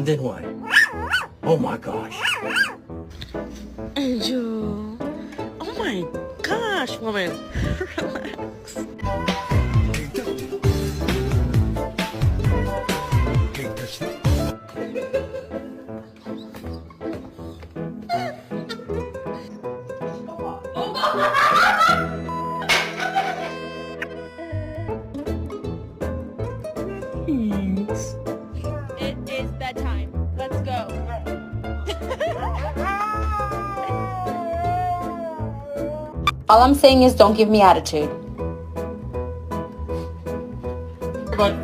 And then what? Oh my gosh. Angel. Oh my gosh, woman. Relax. Thanks. It is that time. Let's go. All I'm saying is don't give me attitude. But